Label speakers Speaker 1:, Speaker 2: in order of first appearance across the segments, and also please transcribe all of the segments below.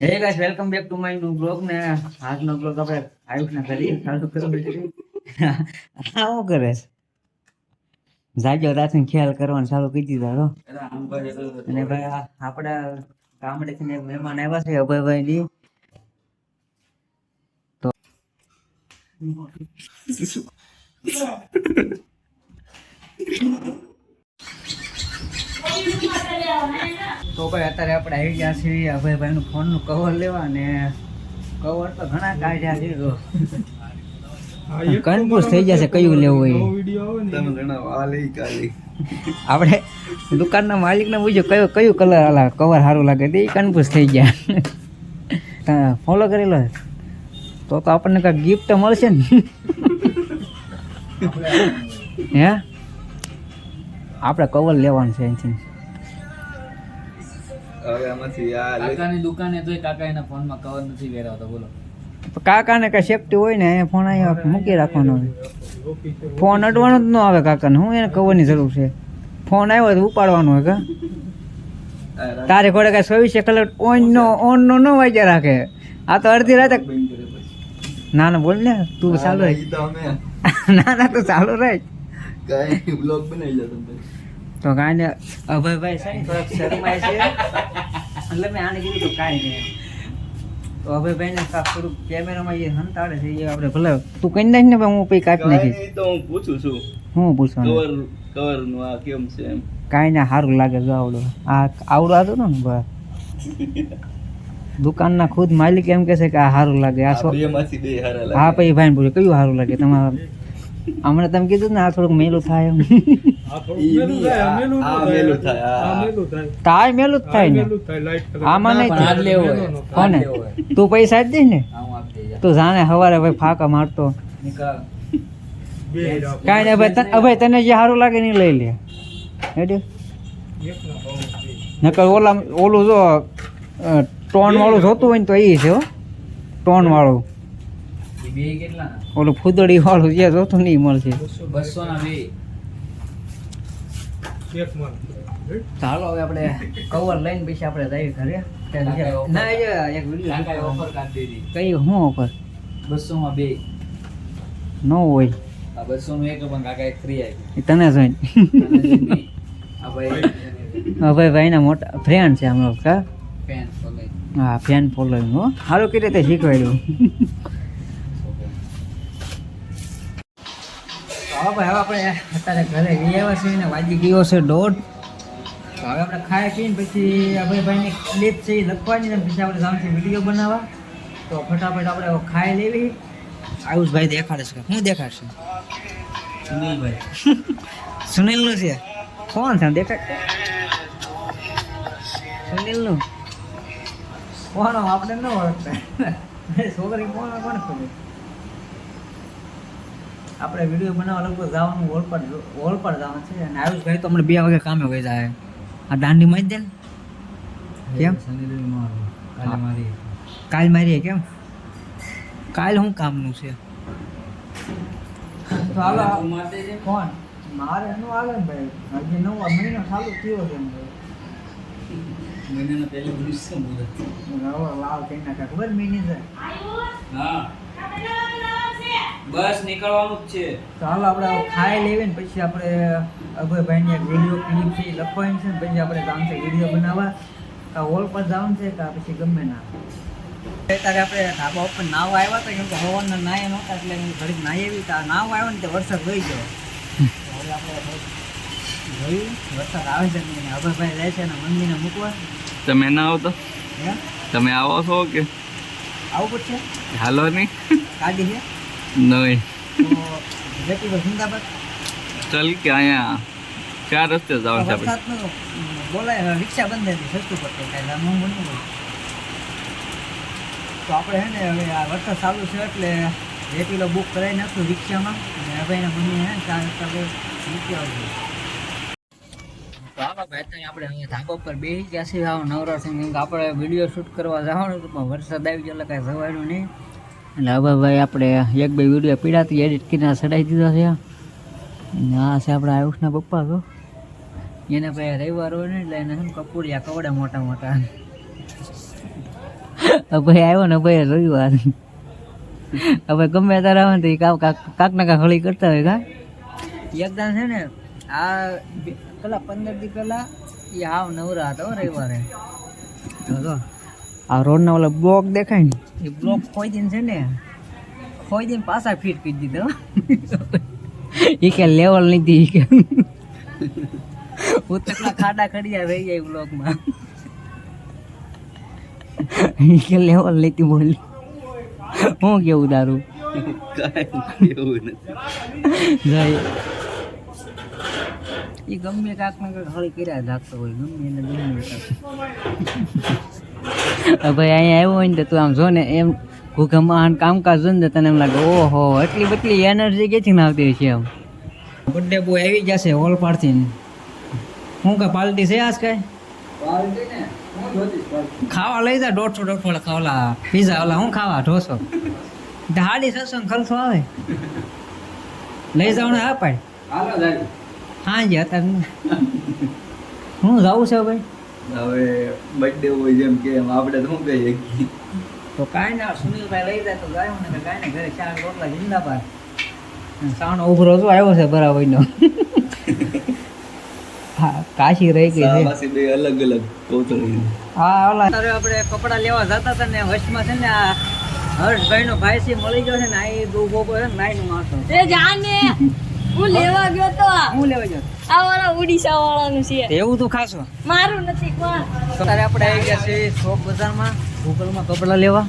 Speaker 1: હે guys welcome back to my new blog ને આજનો બ્લોગ આપણે આયુષ ના કરી ચાલુ કરો શું કરે જાજો રાતનો ખ્યાલ કરવાનો ચાલુ કરી દીધો અને ભાઈ આપણા ગામડેથી મહેમાન આવ્યા છે અભયભાઈ ની તો ભાઈ અત્યારે આપણે આવી ગયા છીએ અભયભાઈ નું ફોન નું કવર લેવા અને કવર તો ઘણા કાઢ્યા છે કન્ફ્યુઝ થઈ જશે કયું લેવું હોય આપણે દુકાનના માલિકને પૂછ્યું કયું કલર આલા કવર સારું લાગે તે કન્ફ્યુઝ થઈ ગયા ફોલો કરેલો તો આપણને કાંઈક ગિફ્ટ મળશે ને હે આપણે કવર લેવાનું છે અહીંથી
Speaker 2: કાકાની દુકાને તોય કાકા એના ફોનમાં કવર નથી પહેરાવતો બોલો
Speaker 1: કાકાને કઈ સેફટી હોય ને ફોન અહીંયા મૂકી રાખવાનો ફોન અડવાનો જ ન આવે કાકાને હું એને કવરની જરૂર છે ફોન આવ્યો તો ઉપાડવાનો હોય કા તારે ઘોડે કઈ 24 કલાક ઓન નો ન વાગ્યા રાખે આ તો અડધી રાતે ના ના બોલ ને તું ચાલુ રહે ના તું ચાલુ રહે
Speaker 2: બ્લોગ બનાવી લો તમે
Speaker 1: તો કાંઈ ને અભયભાઈ છે ને થોડાક શરમાય છે એટલે મેં આને કીધું તો કાંઈ નહીં તો અભયભાઈને થોડુંક કેમેરામાં એ હંતાડે છે એ આપણે ભલે તું કહી નાખ ને હું પછી કાપી નાખીશ
Speaker 2: તો હું પૂછું છું
Speaker 1: હું પૂછવાનું
Speaker 2: કવર નું આ કેમ છે એમ
Speaker 1: કાંઈ ના સારું લાગે જો આવડું આવડું હતું ને બસ દુકાનના ખુદ માલિક એમ કહે છે કે આ સારું લાગે આ
Speaker 2: બેમાંથી બે સારા લાગે
Speaker 1: હા પછી ભાઈને પૂછ્યું કયું સારું લાગે તમારે હમણાં તમે કીધું ને આ થોડુંક મેલું થાય એમ તાય મેલું જ થાય ને આમાં નહીં કોને તું પૈસા જ દે ને તું જાણે સવારે ભાઈ ફાંકા મારતો કાંઈ નહીં ભાઈ તને જે સારું લાગે ને લઈ લે હેડે નકર ઓલું જો ટોન વાળું જોતું હોય ને તો એ છે હો ટોન વાળું
Speaker 2: બે કેટલા
Speaker 1: ઓલું ફૂદડી વાળું જે જોતું નહીં મળશે
Speaker 2: 200 ના બે
Speaker 1: ચાલો હવે આપણે કવર લઈને પછી આપણે જઈએ ઘરે ના એક વિડીયો
Speaker 2: ઓફર કાઢી દીધી
Speaker 1: કઈ શું ઓફર
Speaker 2: 200 માં બે
Speaker 1: ન હોય
Speaker 2: આ 200 નું એક પણ કાકા એક ફ્રી
Speaker 1: એ
Speaker 2: આવી
Speaker 1: તને જોઈને
Speaker 2: આ ભાઈ
Speaker 1: હવે ભાઈના મોટા ફ્રેન્ડ છે હમણાં કા
Speaker 2: પેન ફોલોઈ
Speaker 1: હા ફેન ફોલોઈંગ હો સારું કઈ રીતે શીખવાડ્યું હા ભાઈ હવે આપણે અત્યારે ઘરે ગઈ આવ્યા છીએ ને વાગી ગયો છે 1:30 તો હવે આપણે ખાઈ પીને પછી અભયભાઈની ક્લિપ છે એ લખવાની ને પછી આપણે જવાનું છે વિડીયો બનાવવા તો ફટાફટ આપણે ખાઈ લેવી આયુષભાઈ દેખાડે છે શું દેખાડશે
Speaker 2: સુનિલભાઈ
Speaker 1: સુનિલનું છે કોણ છે દેખાડ સુનિલનું કોણ આપણે ન ઓળખતા છોકરી કોણ કોણ ખબર આપણે વિડીયો બનાવવા લગભગ જવાનું હોલ પર જવાનું છે અને આયુષભાઈ તો હમણાં 2 વાગે કામે વહી જાય આ દાંડી માં જ દે ને કેમ કાલ મારીએ કેમ કાલ શું કામનું છે તો હાલો કોણ મારે નું આવે ને ભાઈ હજી 9 મહિનો ચાલુ થયો છે
Speaker 2: મહિનાના પહેલા દિવસ છે મુદત
Speaker 1: લાવ કઈ નાખા ખબર મહિને છે
Speaker 2: હા બસ નીકળવાનું જ છે
Speaker 1: તો હાલો આપણે ખાઈ લેવી ને પછી આપણે અભયભાઈની એક વિડીયો ક્લિપ છે લખવાની છે ને પછી આપણે જવાનું છે વિડીયો બનાવવા કા હોલ પર જવાનું છે કા પછી ગમે ના અત્યારે આપણે ધાબા ઉપર નાવા આવ્યા હતા કેમ કે હવાના નાયા નહોતા એટલે હું ઘડીક નાહી આવી તો નાવા આવ્યો ને તે વરસાદ વહી ગયો હવે આપણે જોયું વરસાદ આવે છે ને અભયભાઈ જાય છે ને મંદિરને મૂકવા
Speaker 2: તમે ના આવતો
Speaker 1: હે
Speaker 2: તમે આવો છો કે
Speaker 1: આવું પડશે
Speaker 2: હાલો નહીં
Speaker 1: ગાડી છે
Speaker 2: નહીં
Speaker 1: તો જેટી પર જિંદાબાદ
Speaker 2: ચાલ કે અહીંયા 4 રસ્તે જવાનું છે આપણે
Speaker 1: વરસાદનું બોલાય રિક્ષા બંધ હતી સસ્તું પડતું કાંઈ મોંઘું નહીં હોય તો આપણે હે ને હવે આ વરસાદ ચાલુ છે એટલે રેપિડો બુક કરાવી નાખશું રિક્ષામાં અને હવે એના બંને હે 4 રસ્તા પર મૂકી આવજો તો આવા ભાઈ આપણે અહીંયા ધાબા પર બેસી ગયા છે આવો નવરાત્રી કેમ કે આપણે વિડીયો શૂટ કરવા જવાનું હતું પણ વરસાદ આવી ગયો એટલે કાંઈ જવાનું નહીં એટલે હવે ભાઈ આપણે 1-2 વિડીયો પીડાથી એડિટ કરીને ચડાવી દીધા છે અને આ છે આપણા આયુષના પપ્પા તો એને ભાઈ રવિવાર હોય ને એટલે એને કપૂરિયા કવડે મોટા મોટા ભાઈ આવ્યો ને ભાઈ રવિવાર હવે ગમે ત્યારે આવે ને તો એ કાક ના કાક હળી કરતા હોય કા એકદમ છે ને આ પેલા 15 દી પેલા એ હાવ નવરા હતા રવિવારે જો આ રોડના ઓલા બ્લોક દેખાય ને એ બ્લોક ખોઈ દઈને છે ને ખોઈ દઈને પાછા ફિટ કરી દીધો એ કે લેવલ નથી કે ઉતરલા ખાડા ખડિયા રહી જાય બ્લોકમાં એ કે લેવલ નથી બોલી હું કેવું તારું એ ગમે કાક ને કાક હળી કર્યા રાખતો હોય ગમે એને ગમે ભાઈ અહીંયા આવ્યો હોય ને તો તું આમ જો ને એમ ભૂખમાં કામકાજ જો ને તને એમ લાગે ઓહો એટલી બટલી એનર્જી ક્યાંથી ના આવતી છે એમ બર્થડે બોય આવી જશે હોલ પાડથી હું કા પાર્ટી છે આજ કઈ ખાવા લઈ જા 150 ખાવલા પીઝા ઓલા હું ખાવા ઢોસો 650 ખર્ચો આવે લઈ જાવ ને હા પાડ હા જી અત્યારે હું જાઉં છે ભાઈ
Speaker 2: હવે બર્થડે હોય જેમ કે આપણે તો શું કહીએ
Speaker 1: તો કાંઈ ના સુનિલભાઈ લઈ જાય તો ગાયો ને કાંઈ ને ઘરે 4 રોટલા જિંદાબાદ સાણો ઉભરો જો આવ્યો છે બરાબરનો હા કાશી રહી ગઈ છે
Speaker 2: પાછી બે અલગ અલગ કોતળી
Speaker 1: હા ઓલા તારે આપણે કપડા લેવા જતા હતા ને વચમાં છે ને આ હર્ષભાઈ નો ભાઈ છે મળી ગયો છે ને આ દો ગોબો છે ને નાઈ નું માણસો
Speaker 3: એ જાને હું લેવા ગયો તો
Speaker 1: હું લેવા ગયો
Speaker 3: આ વાળા ઓડિશા વાળાનું છે
Speaker 1: એવું તું ખાશો
Speaker 3: મારું નથી કોણ
Speaker 1: તારે આપણે આવી ગયા છે શોપ બજારમાં ગૂગલમાં કપડા લેવા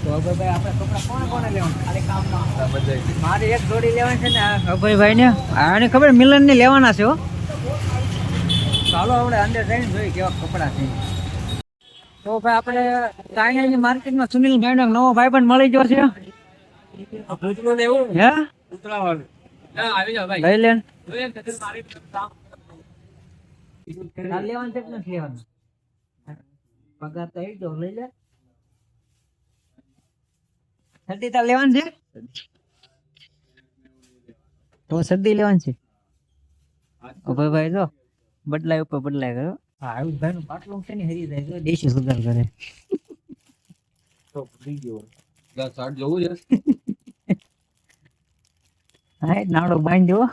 Speaker 1: તો અભયભાઈ આપણે કપડા કોને લેવાનું ખાલી કામમાં મારે એક જોડી લેવાની છે ને અભયભાઈ ને આને ખબર મિલન ને લેવાના છે હો ચાલો આપણે અંદર જઈને જોઈએ કેવા કપડા છે તો ભાઈ આપણે ચાઇનાની માર્કેટમાં સુનિલભાઈ નો નવો ભાઈ પણ મળી ગયો છે હે લઈ લે લેવાનું છે કે નથી લેવાનું પગાર તો આવી લઈ લે સર્દી તાર લેવાનું છે તો સર્દી લેવાનું છે ભાઈ જો બદલાય ઉપર બદલાય કરો હા આયુષભાઈ નું પાટલું છે ને હરી જાય તો દેશી સુધાર કરે
Speaker 2: તો ફ્રી ગયો 60 જોવું છે
Speaker 1: હા નાડો બાંધ્યો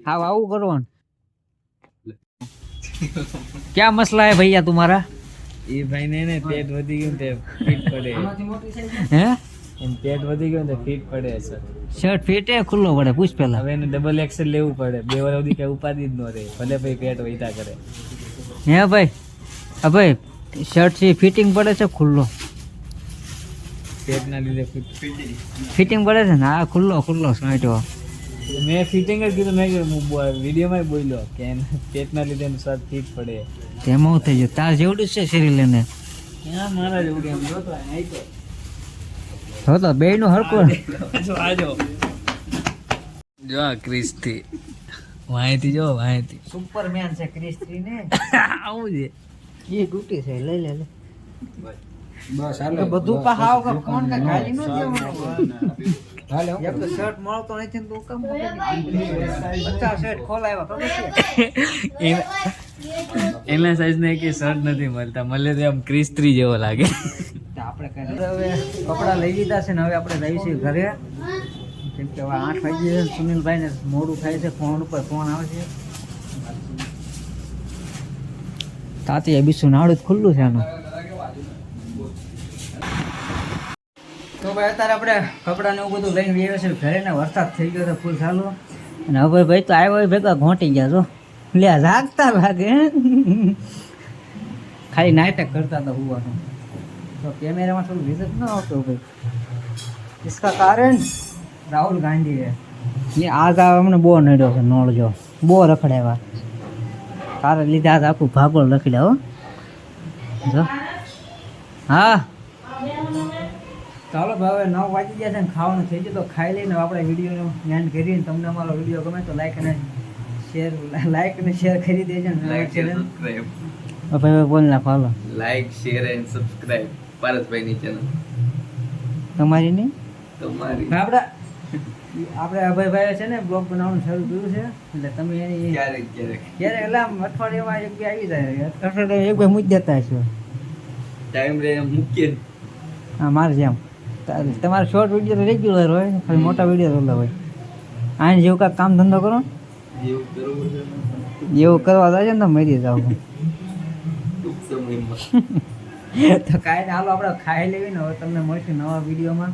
Speaker 1: હા આવું કરવાનું क्या मसला है भैया तुम्हारा
Speaker 2: એ ભાઈ ને પેટ વધી ગયું તે ફિટ પડે
Speaker 1: હે
Speaker 2: એમ પેટ વધી ગયું તો ફિટ પડે સર
Speaker 1: શર્ટ ફિટ હે ખુલ્લો પડે પૂછ પેલા
Speaker 2: હવે એને ડબલ એક્સેલ લેવું પડે 2 વાર સુધી કઈ ઉપાધિ જ ન રહે ભલે ભાઈ પેટ વહીતા કરે
Speaker 1: હે ભાઈ હા ભાઈ શર્ટ થી ફિટિંગ પડે છે ખુલ્લો
Speaker 2: પેટના લીધે
Speaker 1: ફિટિંગ પડે છે ને હા ખુલ્લો શર્ટ
Speaker 2: મેં ફિટિંગ જ કીધું મેં વિડીયોમાં બોલ્યો કે પેટના લીધે એનું શર્ટ ફિટ પડે
Speaker 1: તેમાં થઈ ગયું તાર જેવડું છે શરીર લઈને
Speaker 2: ક્યાં મારા જેવડી એમ જોતો અહીં
Speaker 1: તો બે નું હરકું
Speaker 2: આજો જો આ ક્રિસ્તી વાંયથી જો વાંયથી
Speaker 1: સુપરમેન છે ક્રિસ્તી ને
Speaker 2: આવું છે
Speaker 1: એ ડૂટી છે લઈ લે
Speaker 2: બસ
Speaker 1: બધું પા હાવ કે ફોન કે ગાલી ન દેવાનું હાલો એક તો શર્ટ મળતો નથી ને તું કેમ 50 શર્ટ ખોલાવ્યા ખબર છે
Speaker 2: એના સાઈઝ ને કે શર્ટ નથી મળતા મળે તો આમ ક્રિસ્ત્રી જેવો લાગે
Speaker 1: આપણે કઈ હવે કપડા લઈ લીધા છે ને હવે આપણે જઈશું ઘરે કેમ કે હવે 8 વાગી છે સુનિલભાઈ ને મોડું થાય છે ફોન ઉપર ફોન આવે છે તાતી બીસું નાડું ખુલ્લું છે આનું તો ભાઈ અત્યારે આપણે કપડાને એવું બધું લઈને આવ્યા છે ઘરે ને વરસાદ થઈ ગયો તો ફૂલ ચાલુ અને હવે ભાઈ તો આવ્યો ભેગા ઘોંટી ગયા છો લે જાગતા લાગે ખાલી નાટક કરતા હતા હુવાનું तो कैमरे में थोड़ा विजिट ना हो तो भाई इसका कारण राहुल गांधी है ये आज हमने बो नड्यो છે નોળ જો બો રખડાવ્યા તારે લીધે આજ આખું ભાગોળ રખડ્યા હો જો હા ચાલો ભાઈ 9 વાગી ગયા છે ને ખાવાનું થઈ ગયું તો ખાઈ લઈને આપણે વિડીયોનો એન્ડ કરીને તમને અમારો વિડીયો ગમે તો લાઈક અને શેર કરી દેજો ને લાઈક શેર
Speaker 2: સબસ્ક્રાઇબ
Speaker 1: ભાઈ બોલ નાખો હાલો
Speaker 2: લાઈક શેર એન્ડ સબસ્ક્રાઇબ પારસભાઈ ની ચેનલ
Speaker 1: તમારી નહીં
Speaker 2: તમારી
Speaker 1: આપડા આપણે અભયભાઈ છે ને બ્લોગ બનાવવાનું શરૂ કર્યું છે એટલે તમે એની
Speaker 4: ક્યારેક
Speaker 1: ક્યારે એટલે આમ અઠવાડિયામાં એક બે આવી જાય અઠવાડિયે એક બે મૂકી દેતા હશો
Speaker 4: ટાઈમ રે મૂકીએ ને.
Speaker 1: હા મારે જેમ તમારે શોર્ટ વિડીયો તો રેગ્યુલર હોય ખાલી મોટા વિડીયો તો હોય આને જેવું કાંઈક કામ ધંધો કરો
Speaker 4: એવું કરવું છે ને
Speaker 1: એવું કરવા જાય છે ને તો મરી જાવ
Speaker 4: ટૂંક સમયમાં.
Speaker 1: તો કાંઈ ને હાલો આપણે ખાઈ લેવી ને હવે તમને મળશું નવા વિડીયોમાં